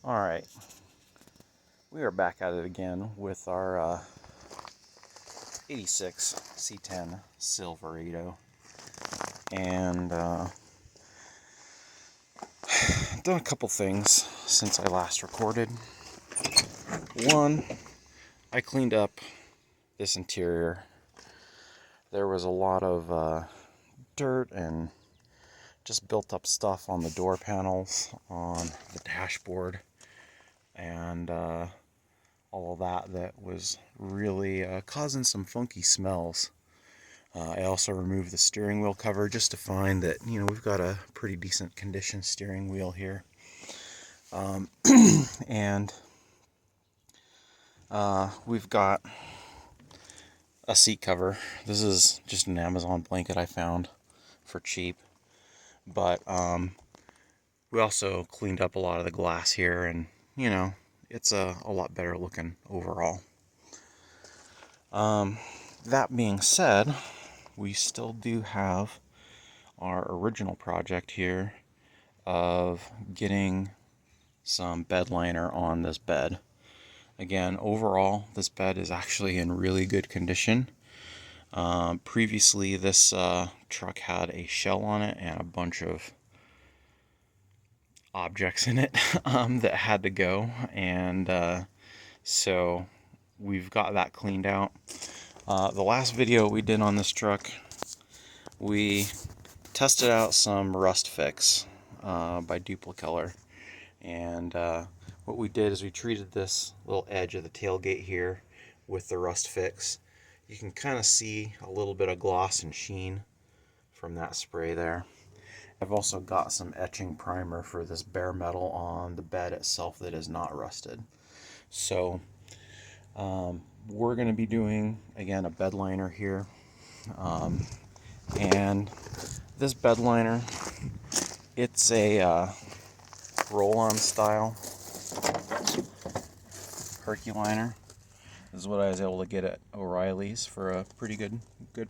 Alright, we are back at it again with our 86 C10 Squarebody, and done a couple things since I last recorded. One, I cleaned up this interior. There was a lot of dirt and just built up stuff on the door panels, on the dashboard, and all of that was really causing some funky smells. I also removed the steering wheel cover just to find that, we've got a pretty decent condition steering wheel here. And we've got a seat cover. This is just an Amazon blanket I found for cheap. But we also cleaned up a lot of the glass here, and it's a lot better looking overall. That being said, we still do have our original project here of getting some bed liner on this bed. Again, overall, this bed is actually in really good condition. Previously, this truck had a shell on it and a bunch of objects in it that had to go, and so we've got that cleaned out. The last video we did on this truck, we tested out some rust fix by Duplicolor, and what we did is we treated this little edge of the tailgate here with the rust fix. You can kind of see a little bit of gloss and sheen from that spray there. I've also got some etching primer for this bare metal on the bed itself that is not rusted. So we're going to be doing, again, a bed liner here. And this bed liner, it's a roll-on style Herculiner. This is what I was able to get at O'Reilly's for a pretty good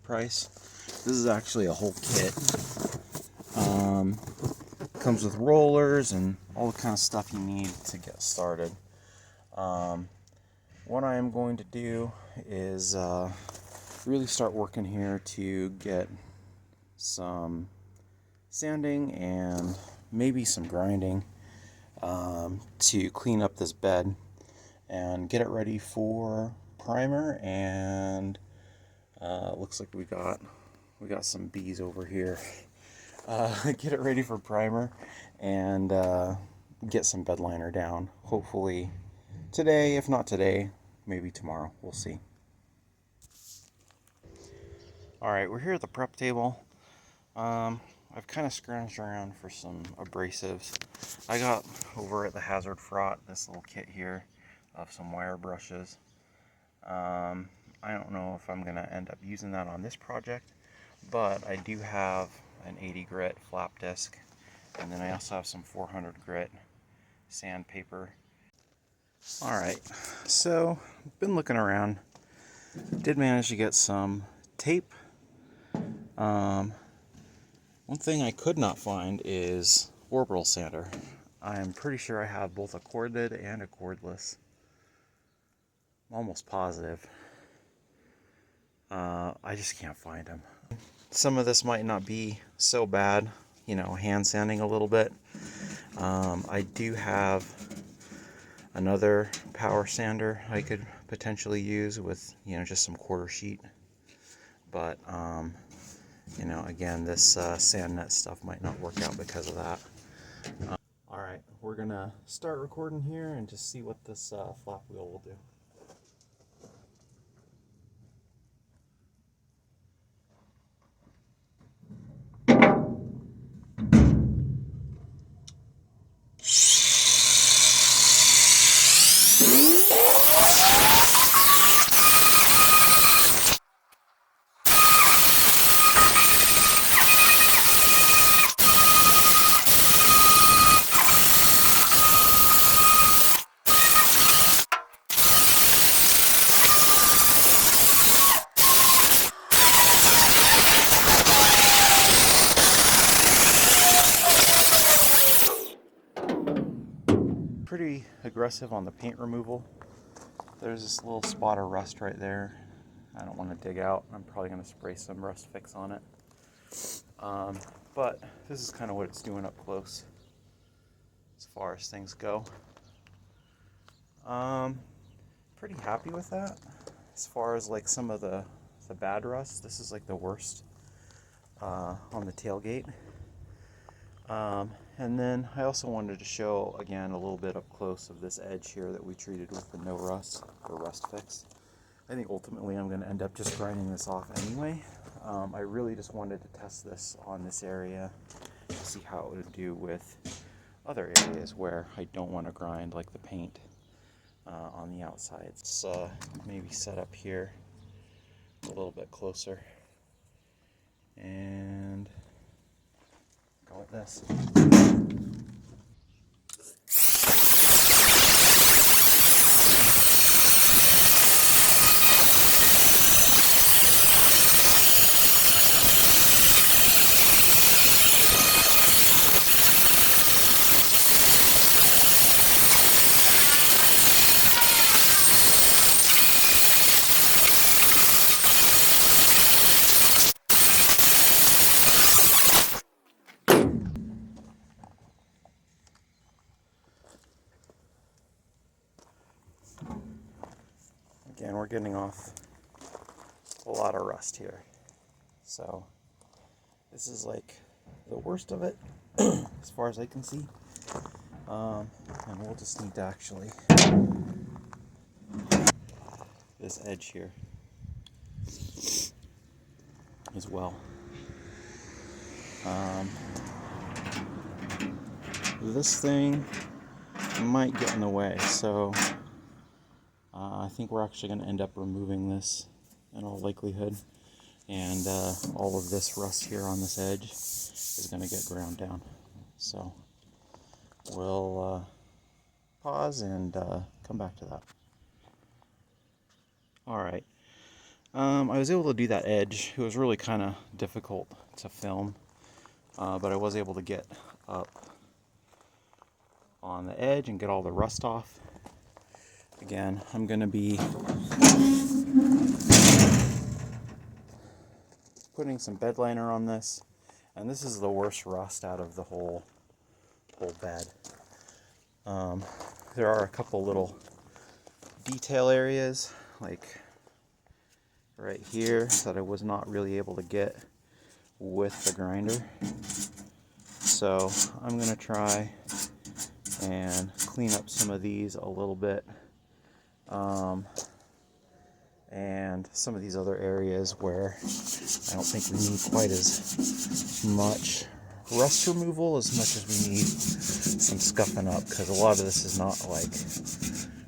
price. This is actually a whole kit. Comes with rollers and all the kind of stuff you need to get started. What I am going to do is really start working here to get some sanding and maybe some grinding to clean up this bed and get it ready for primer. And looks like we got some bees over here. Get it ready for primer and get some bed liner down. Hopefully today, if not today, maybe tomorrow. We'll see. Alright, we're here at the prep table. I've kind of scrounged around for some abrasives. I got over at the Hazard Fraught this little kit here of some wire brushes. I don't know if I'm going to end up using that on this project, but I do have an 80 grit flap disc, and then I also have some 400 grit sandpaper. Alright, so been looking around. Did manage to get some tape. One thing I could not find is orbital sander. I'm pretty sure I have both a corded and a cordless. I'm almost positive. I just can't find them. Some of this might not be so bad, hand sanding a little bit. I do have another power sander I could potentially use with, just some quarter sheet. But, again, this sand net stuff might not work out because of that. Alright, we're going to start recording here and just see what this flap wheel will do. pretty aggressive on the paint removal. There's this little spot of rust right there. I don't want to dig out. I'm probably going to spray some rust fix on it. But this is kind of what it's doing up close as far as things go. Pretty happy with that. As far as like some of the bad rust, this is like the worst on the tailgate. And then I also wanted to show again a little bit up close of this edge here that we treated with the no rust or rust fix. I think ultimately I'm going to end up just grinding this off anyway. I really just wanted to test this on this area to see how it would do with other areas where I don't want to grind, like the paint on the outside. Let's maybe set up here a little bit closer and go with this. Again, we're getting off a lot of rust here. So this is like the worst of it as far as I can see. And we'll just need to actually this edge here as well. This thing might get in the way, so I think we're actually going to end up removing this in all likelihood, and all of this rust here on this edge is going to get ground down. So we'll pause and come back to that. Alright, I was able to do that edge. It was really kind of difficult to film, but I was able to get up on the edge and get all the rust off. Again, I'm going to be putting some bed liner on this, and this is the worst rust out of the whole bed. There are a couple little detail areas, like right here, that I was not really able to get with the grinder. So I'm going to try and clean up some of these a little bit. And some of these other areas where I don't think we need quite as much rust removal as much as we need some scuffing up, because a lot of this is not like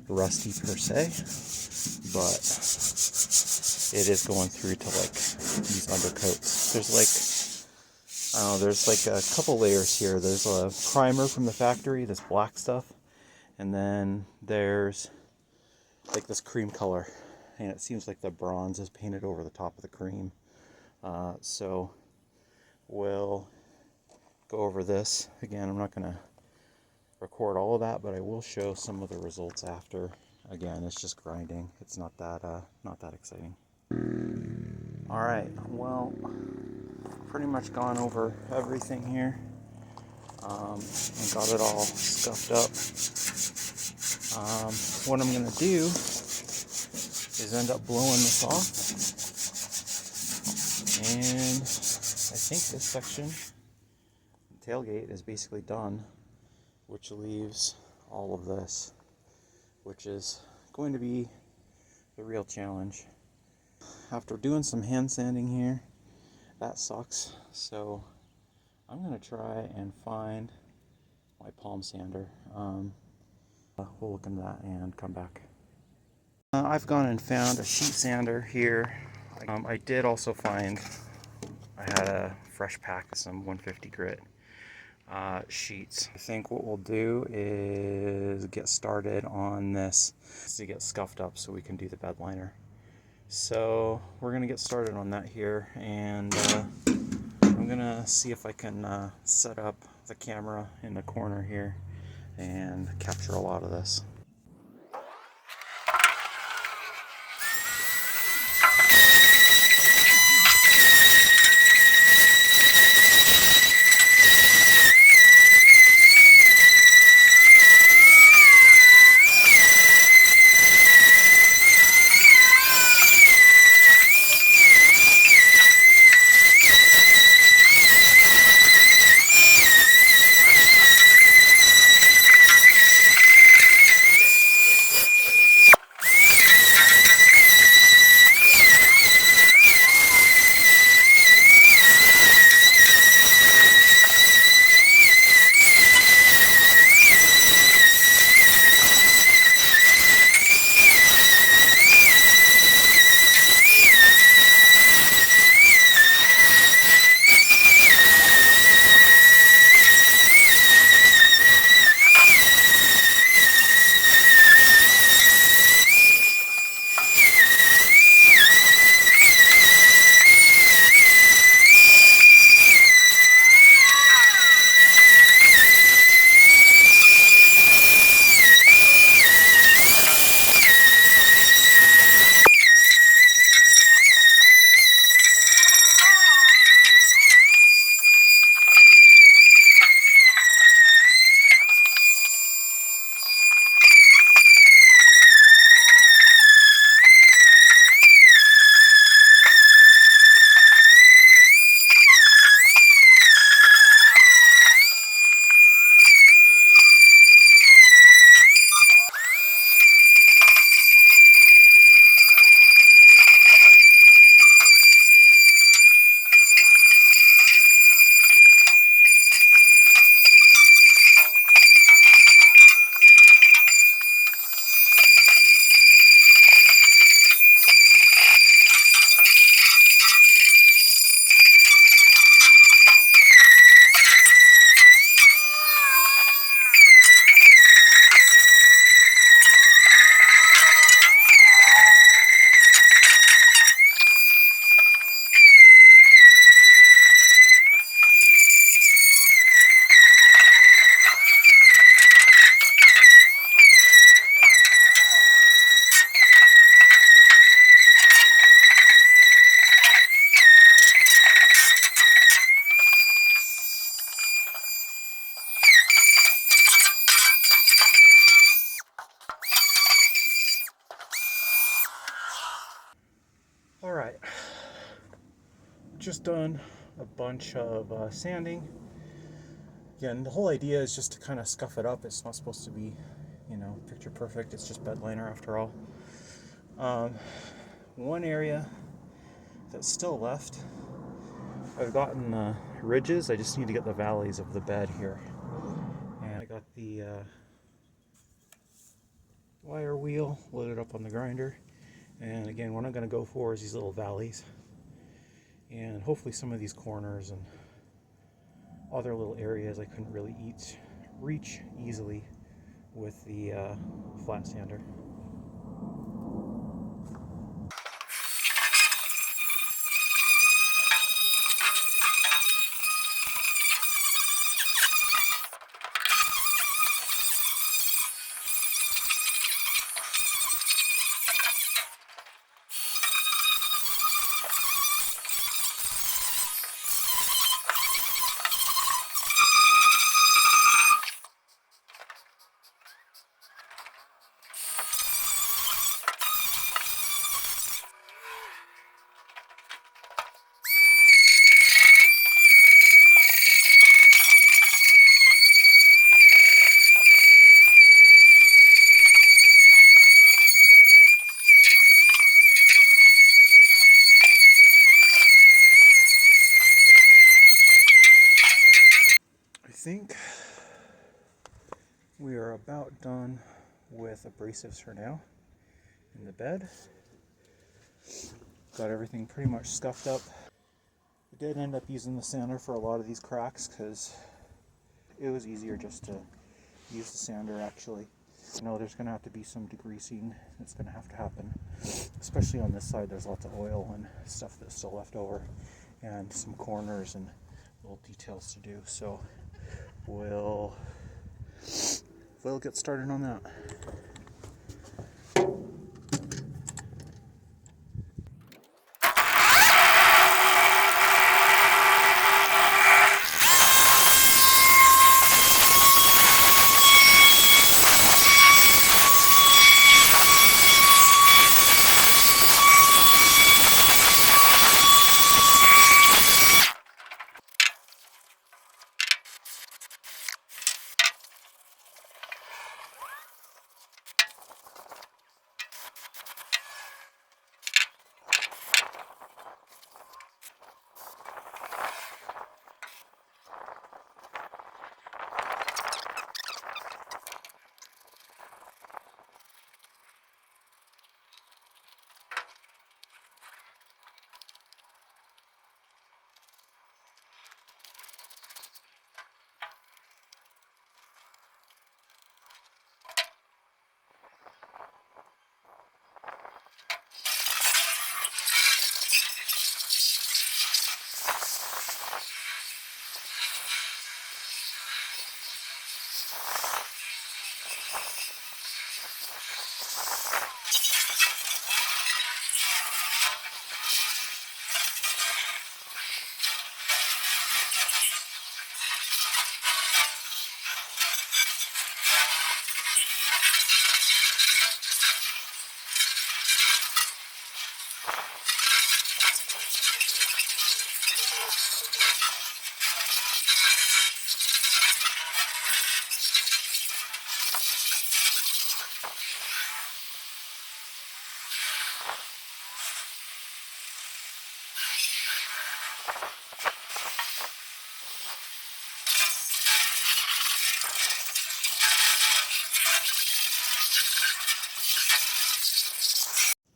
rusty per se, but it is going through to like these undercoats. There's like, I don't know, there's like a couple layers here. There's a primer from the factory, this black stuff, and then there's like this cream color, and it seems like the bronze is painted over the top of the cream. So we'll go over this again. I'm not going to record all of that, but I will show some of the results after. Again, it's just grinding. It's not that exciting. All right, well, pretty much gone over everything here, and got it all scuffed up. What I'm going to do is end up blowing this off, and I think this section, the tailgate, is basically done, which leaves all of this, which is going to be the real challenge. After doing some hand sanding here, that sucks, so I'm going to try and find my palm sander. We'll look into that and come back. I've gone and found a sheet sander here. I did also find, I had a fresh pack of some 150 grit sheets. I think what we'll do is get started on this to get scuffed up so we can do the bed liner. So we're going to get started on that here, and I'm going to see if I can set up the camera in the corner here and capture a lot of this. Alright, just done a bunch of sanding. Again, the whole idea is just to kind of scuff it up. It's not supposed to be, you know, picture perfect. It's just bed liner after all. One area that's still left, I've gotten ridges. I just need to get the valleys of the bed here. And I got the wire wheel loaded up on the grinder. And again, what I'm going to go for is these little valleys. And hopefully some of these corners and other little areas I couldn't really reach easily with the flat sander. I think we are about done with abrasives for now in the bed. Got everything pretty much scuffed up. I did end up using the sander for a lot of these cracks because it was easier just to use the sander actually. I know there's going to have to be some degreasing that's going to happen, especially on this side. There's lots of oil and stuff that's still left over and some corners and little details to do. So we'll we'll get started on that.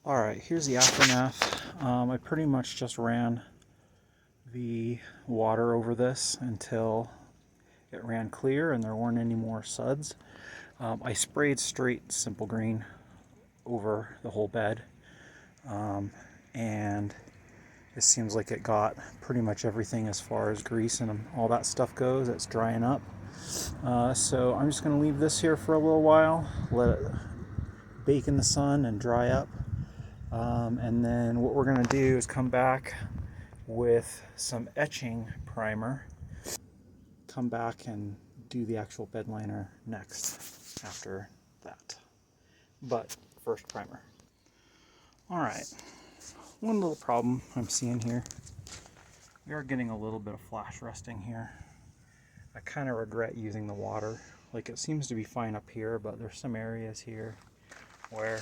Alright, here's the aftermath. I pretty much just ran the water over this until it ran clear and there weren't any more suds. I sprayed straight Simple Green over the whole bed, and it seems like it got pretty much everything as far as grease and all that stuff goes. It's drying up. So I'm just going to leave this here for a little while, let it bake in the sun and dry up. And then what we're going to do is come back with some etching primer, come back and do the actual bed liner next after that. But first, primer. Alright, one little problem I'm seeing here. We are getting a little bit of flash rusting here. I kind of regret using the water. Like, it seems to be fine up here, but there's some areas here where,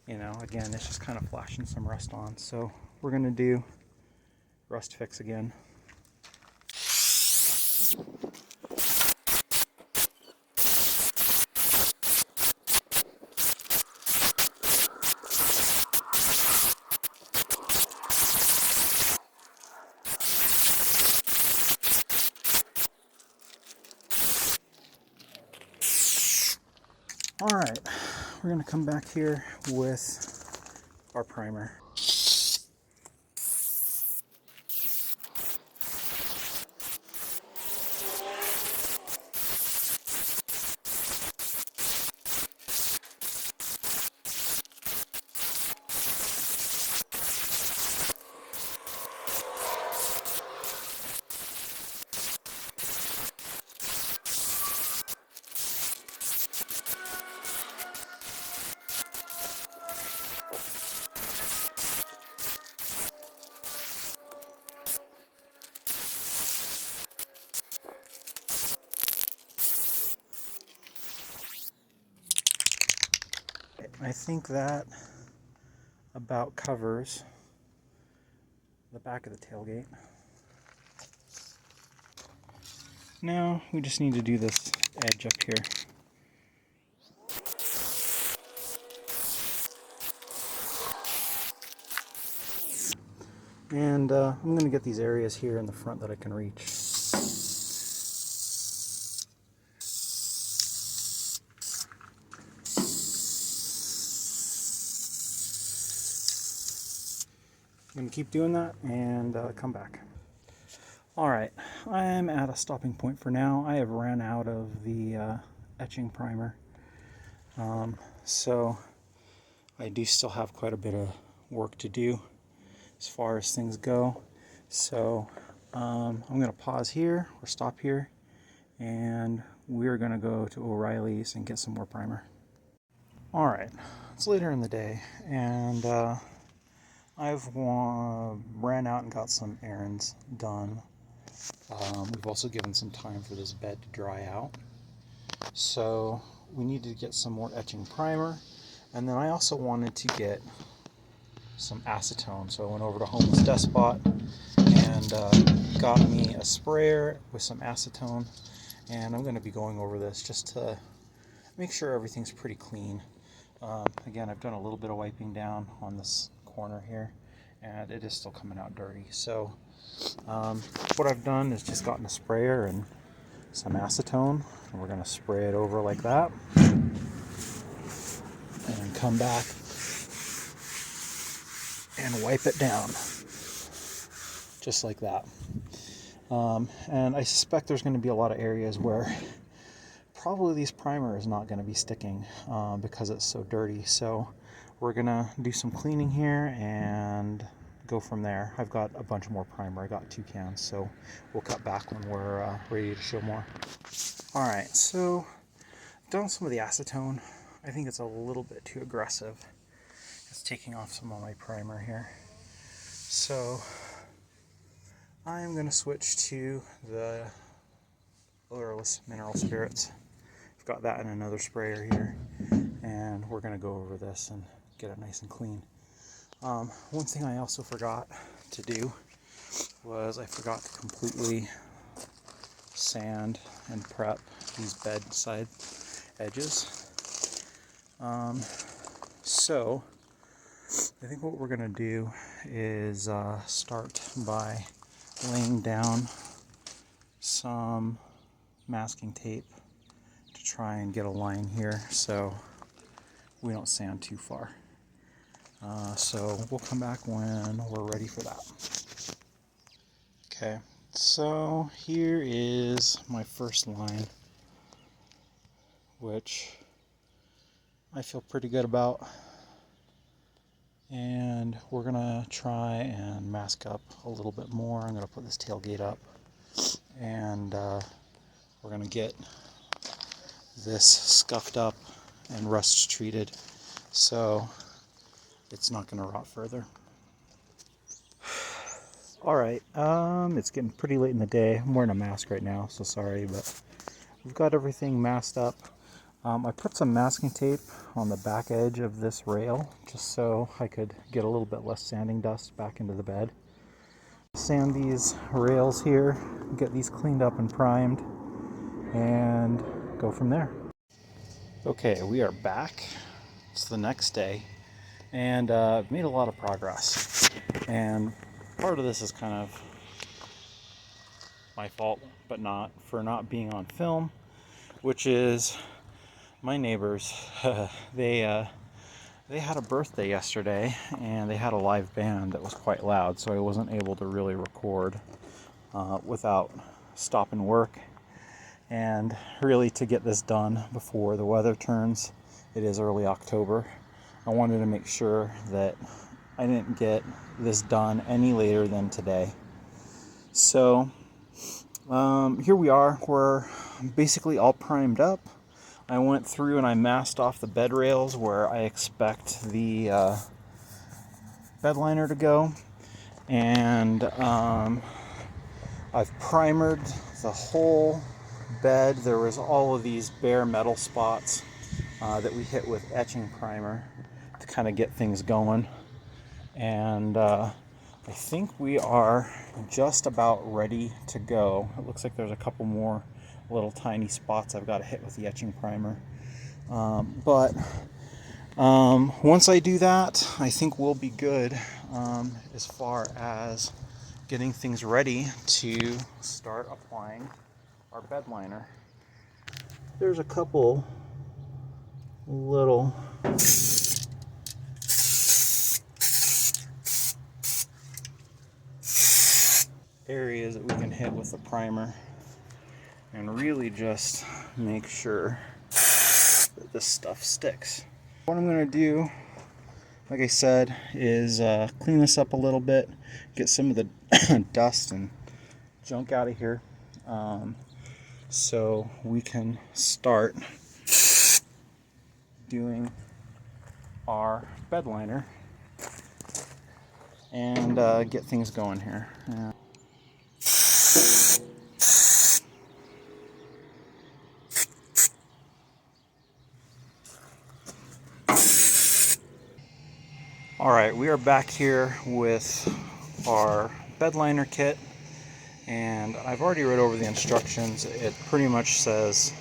you know, again, it's just kind of flashing some rust on. So we're going to do rust fix again. Alright, we're going to come back here with our primer. I think that about covers the back of the tailgate. Now we just need to do this edge up here. And I'm going to get these areas here in the front that I can reach. I'm going to keep doing that and come back. Alright, I'm at a stopping point for now. I have ran out of the etching primer. So I do still have quite a bit of work to do as far as things go. So I'm going to pause here or stop here, and we're going to go to O'Reilly's and get some more primer. Alright, it's later in the day, and I've ran out and got some errands done. We've also given some time for this bed to dry out. So we needed to get some more etching primer, and then I also wanted to get some acetone. So I went over to Homeless Despot and got me a sprayer with some acetone, and I'm going to be going over this just to make sure everything's pretty clean. Again, I've done a little bit of wiping down on this corner here, and it is still coming out dirty. So what I've done is just gotten a sprayer and some acetone, and we're going to spray it over like that, and come back and wipe it down just like that. And I suspect there's going to be a lot of areas where probably this primer is not going to be sticking because it's so dirty. So we're going to do some cleaning here and go from there. I've got a bunch more primer. I got 2 cans, so we'll cut back when we're ready to show more. Alright, so I've done some of the acetone. I think it's a little bit too aggressive. It's taking off some of my primer here. So I'm going to switch to the odorless mineral spirits. I've got that in another sprayer here, and we're going to go over this and get it nice and clean. One thing I also forgot to do was I forgot to completely sand and prep these bedside edges. So I think what we're going to do is start by laying down some masking tape to try and get a line here so we don't sand too far. So we'll come back when we're ready for that. Okay, so here is my first line, which I feel pretty good about. And we're gonna try and mask up a little bit more. I'm gonna put this tailgate up, and we're gonna get this scuffed up and rust treated so it's not gonna rot further. Alright, it's getting pretty late in the day. I'm wearing a mask right now, so sorry, but we've got everything masked up. I put some masking tape on the back edge of this rail just so I could get a little bit less sanding dust back into the bed. Sand these rails here, get these cleaned up and primed, and go from there. Okay, we are back. It's the next day, and I've made a lot of progress. And part of this is kind of my fault, but not for not being on film, which is my neighbors. They had a birthday yesterday, and they had a live band that was quite loud, so I wasn't able to really record without stopping work. And really, to get this done before the weather turns, it is early October, I wanted to make sure that I didn't get this done any later than today. So here we are. We're basically all primed up. I went through and I masked off the bed rails where I expect the bed liner to go, and I've primered the whole bed. There was all of these bare metal spots that we hit with etching primer to kind of get things going, and I think we are just about ready to go. It looks like there's a couple more little tiny spots I've got to hit with the etching primer, but once I do that, I think we'll be good as far as getting things ready to start applying our bed liner. There's a couple little areas that we can hit with the primer and really just make sure this stuff sticks. What I'm going to do, like I said, is clean this up a little bit, get some of the dust and junk out of here, so we can start doing our bed liner and get things going here. Alright, we are back here with our bed liner kit, and I've already read over the instructions. It pretty much says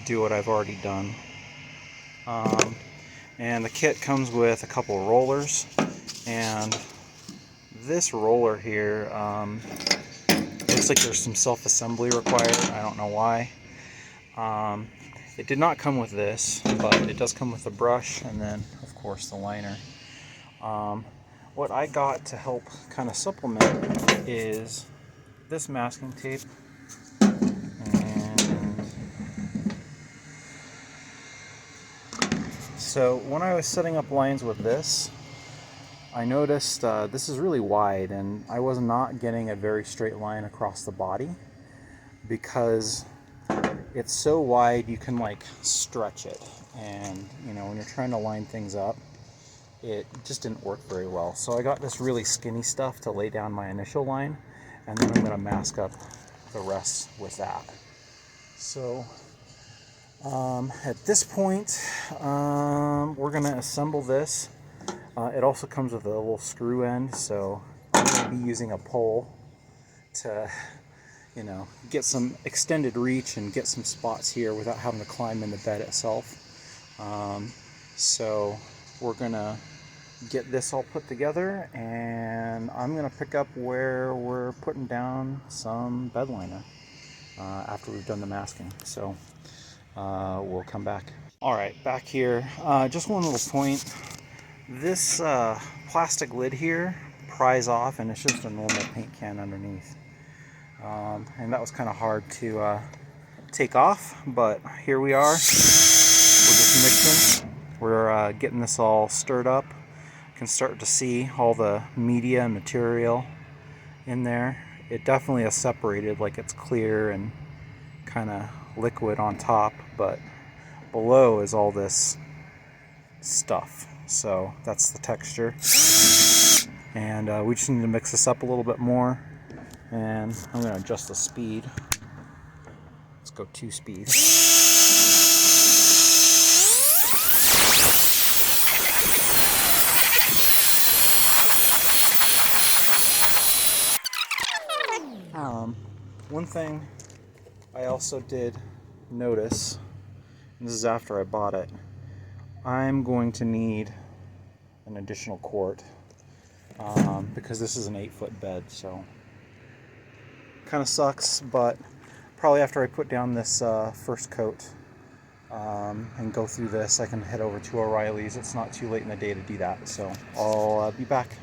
do what I've already done. And the kit comes with a couple rollers, and this roller here looks like there's some self-assembly required. I don't know why. It did not come with this, but it does come with the brush and then of course the liner. What I got to help kind of supplement is this masking tape, and so when I was setting up lines with this, I noticed this is really wide, and I was not getting a very straight line across the body because it's so wide you can like stretch it, and you know, when you're trying to line things up, it just didn't work very well. So I got this really skinny stuff to lay down my initial line, and then I'm going to mask up the rest with that. So at this point, we're going to assemble this. It also comes with a little screw end, so I'm going to be using a pole to, you know, get some extended reach and get some spots here without having to climb in the bed itself. So we're going to get this all put together, and I'm going to pick up where we're putting down some bed liner after we've done the masking. So we'll come back. Alright, back here. Just one little point. This plastic lid here pries off, and it's just a normal paint can underneath. And that was kind of hard to take off, but here we are. We're just mixing. We're getting this all stirred up. You can start to see all the media and material in there. It definitely is separated, like it's clear and kind of liquid on top, but below is all this stuff. So that's the texture. And we just need to mix this up a little bit more. And I'm going to adjust the speed. Let's go 2 speed. One thing I also did notice, and this is after I bought it, I'm going to need an additional quart because this is an 8-foot bed, so kind of sucks, but probably after I put down this first coat and go through this, I can head over to O'Reilly's. It's not too late in the day to do that, so I'll be back.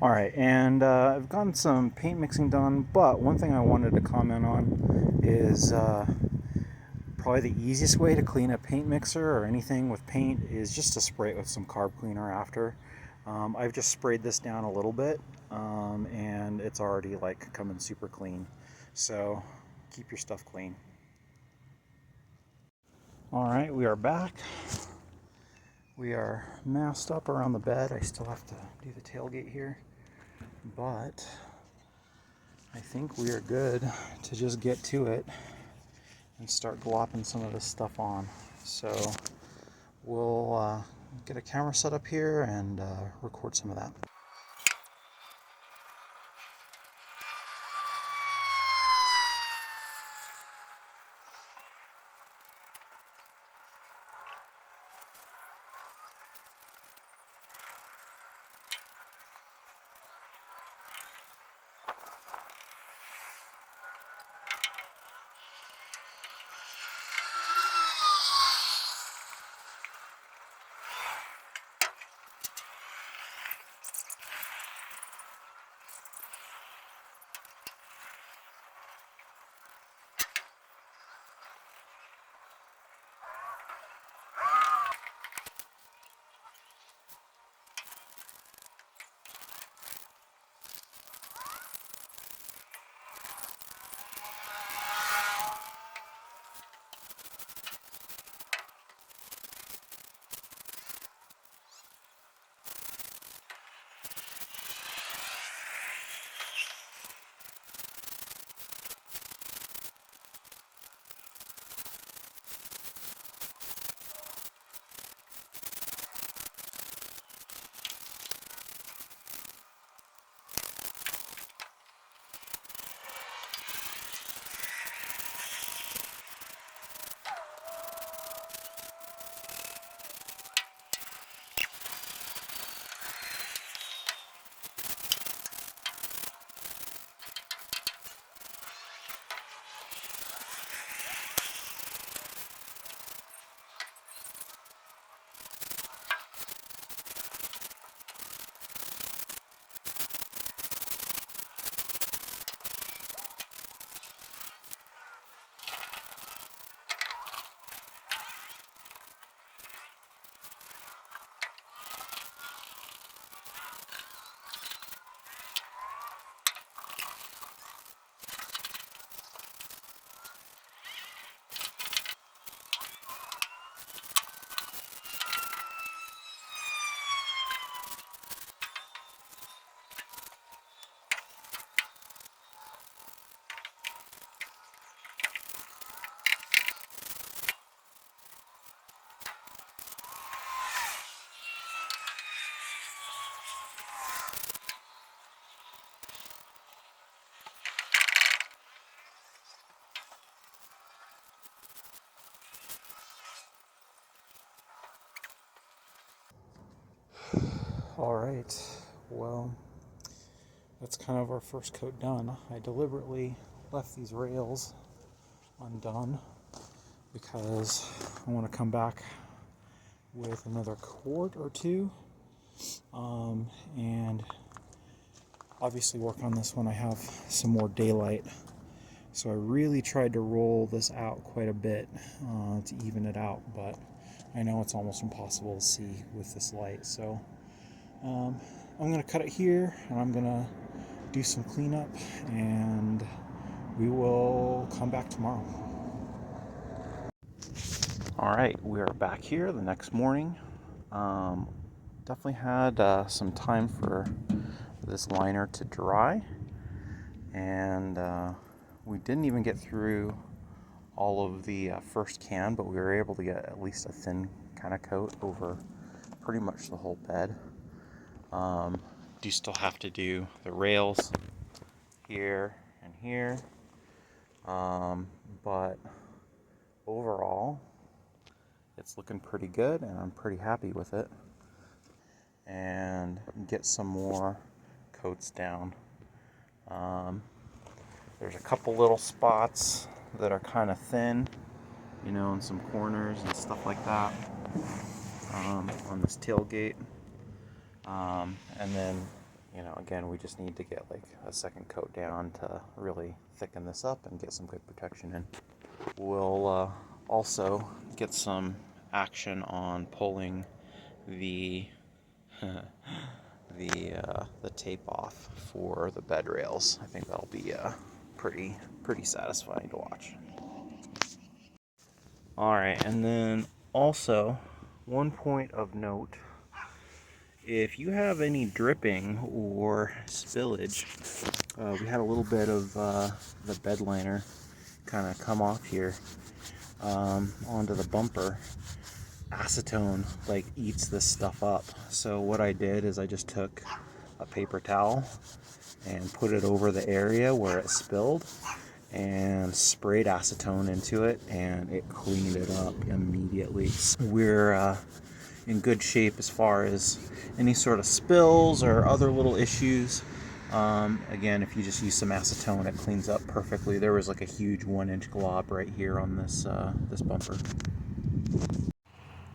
Alright, and I've gotten some paint mixing done, but one thing I wanted to comment on is probably the easiest way to clean a paint mixer or anything with paint is just to spray it with some carb cleaner after. I've just sprayed this down a little bit, and it's already like coming super clean. So keep your stuff clean. Alright, we are back. We are masked up around the bed. I still have to do the tailgate here, but I think we are good to just get to it and start glopping some of this stuff on. So we'll get a camera set up here and record some of that. Alright, well, that's kind of our first coat done. I deliberately left these rails undone because I want to come back with another quart or two and obviously work on this when I have some more daylight. So I really tried to roll this out quite a bit to even it out, but I know it's almost impossible to see with this light. So I'm going to cut it here, and I'm going to do some cleanup, and we will come back tomorrow. All right, we are back here the next morning. Definitely had some time for this liner to dry, and we didn't even get through all of the first can, but we were able to get at least a thin kind of coat over pretty much the whole bed. Do still have to do the rails here and here, but overall it's looking pretty good, and I'm pretty happy with it. And get some more coats down. There's a couple little spots that are kind of thin, you know, in some corners and stuff like that, on this tailgate. And then, you know, again, we just need to get like a second coat down to really thicken this up and get some good protection in. We'll also get some action on pulling the the tape off for the bed rails. I think that'll be pretty satisfying to watch. All right, and then also one point of note: if you have any dripping or spillage, we had a little bit of the bed liner kind of come off here onto the bumper. Acetone like eats this stuff up. So what I did is I just took a paper towel and put it over the area where it spilled and sprayed acetone into it, and it cleaned it up immediately. We're in good shape as far as any sort of spills or other little issues. Again, if you just use some acetone, it cleans up perfectly. There was like a huge 1-inch glob right here on this bumper.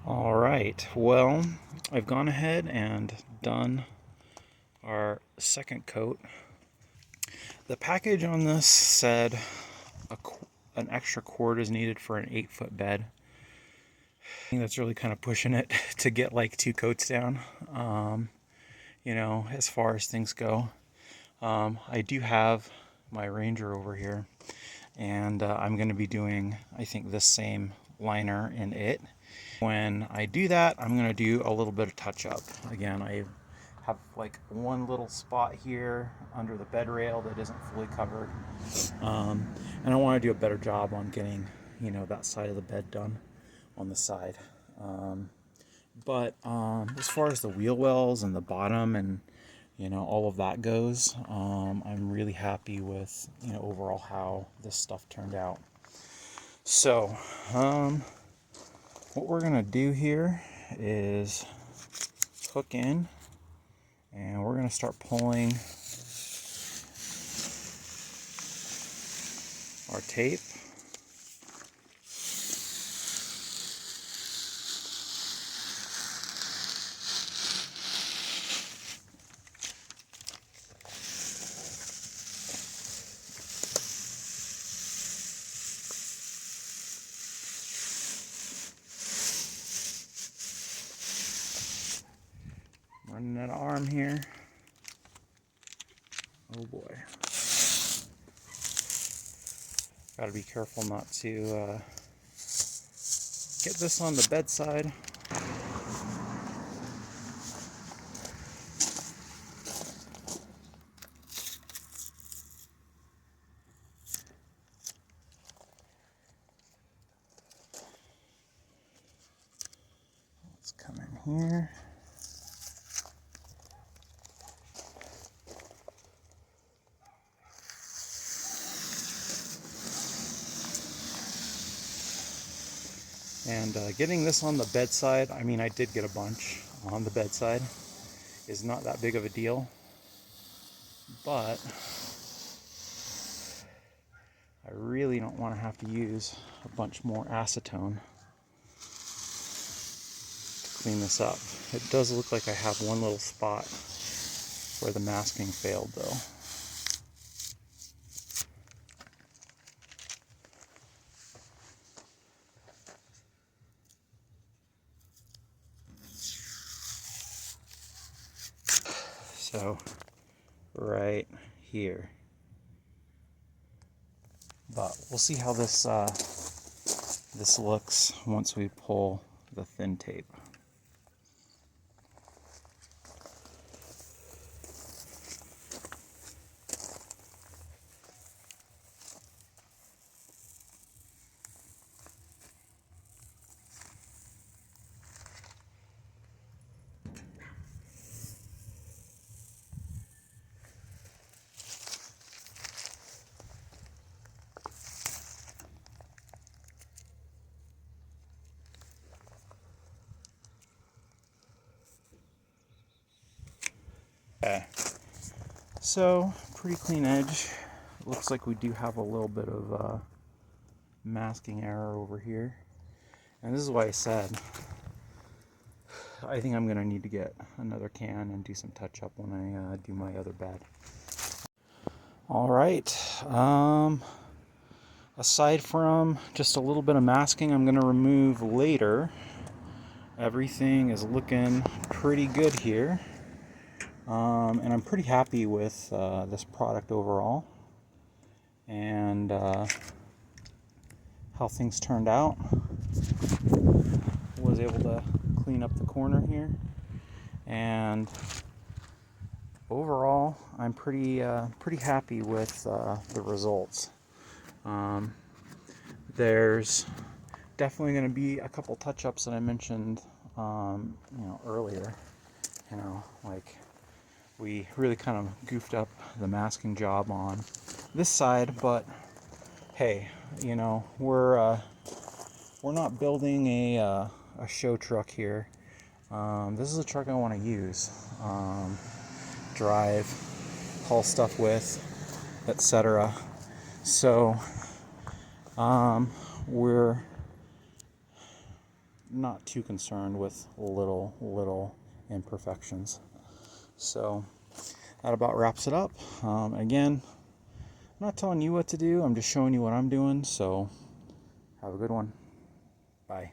All right, well, I've gone ahead and done our second coat. The package on this said an extra quart is needed for an 8-foot bed. I think that's really kind of pushing it to get like 2 coats down, you know, as far as things go. I do have my Ranger over here, and I'm going to be doing, I think, this same liner in it. When I do that, I'm going to do a little bit of touch up. Again, I have like one little spot here under the bed rail that isn't fully covered, and I want to do a better job on getting, you know, that side of the bed done on the side. But as far as the wheel wells and the bottom and, you know, all of that goes, I'm really happy with, you know, overall how this stuff turned out. So what we're gonna do here is hook in, and we're gonna start pulling our tape. Running that arm here. Oh boy. Gotta be careful not to get this on the bedside. Let's come in here. And getting this on the bedside, I mean, I did get a bunch on the bedside. is not that big of a deal, but I really don't want to have to use a bunch more acetone to clean this up. It does look like I have one little spot where the masking failed though. So right here. But we'll see how this this looks once we pull the thin tape. Okay, so pretty clean edge. It looks like we do have a little bit of masking error over here. And this is why I said I think I'm going to need to get another can and do some touch up when I do my other bed. Alright, aside from just a little bit of masking I'm going to remove later, everything is looking pretty good here. And I'm pretty happy with this product overall and how things turned out. Was able to clean up the corner here, and overall I'm pretty happy with the results. There's definitely going to be a couple touch-ups that I mentioned earlier. Like we really kind of goofed up the masking job on this side, but hey, we're not building a show truck here. This is a truck I want to use, drive, haul stuff with, etc. So we're not too concerned with little imperfections. So that about wraps it up. Again, I'm not telling you what to do, I'm just showing you what I'm doing, so have a good one. Bye.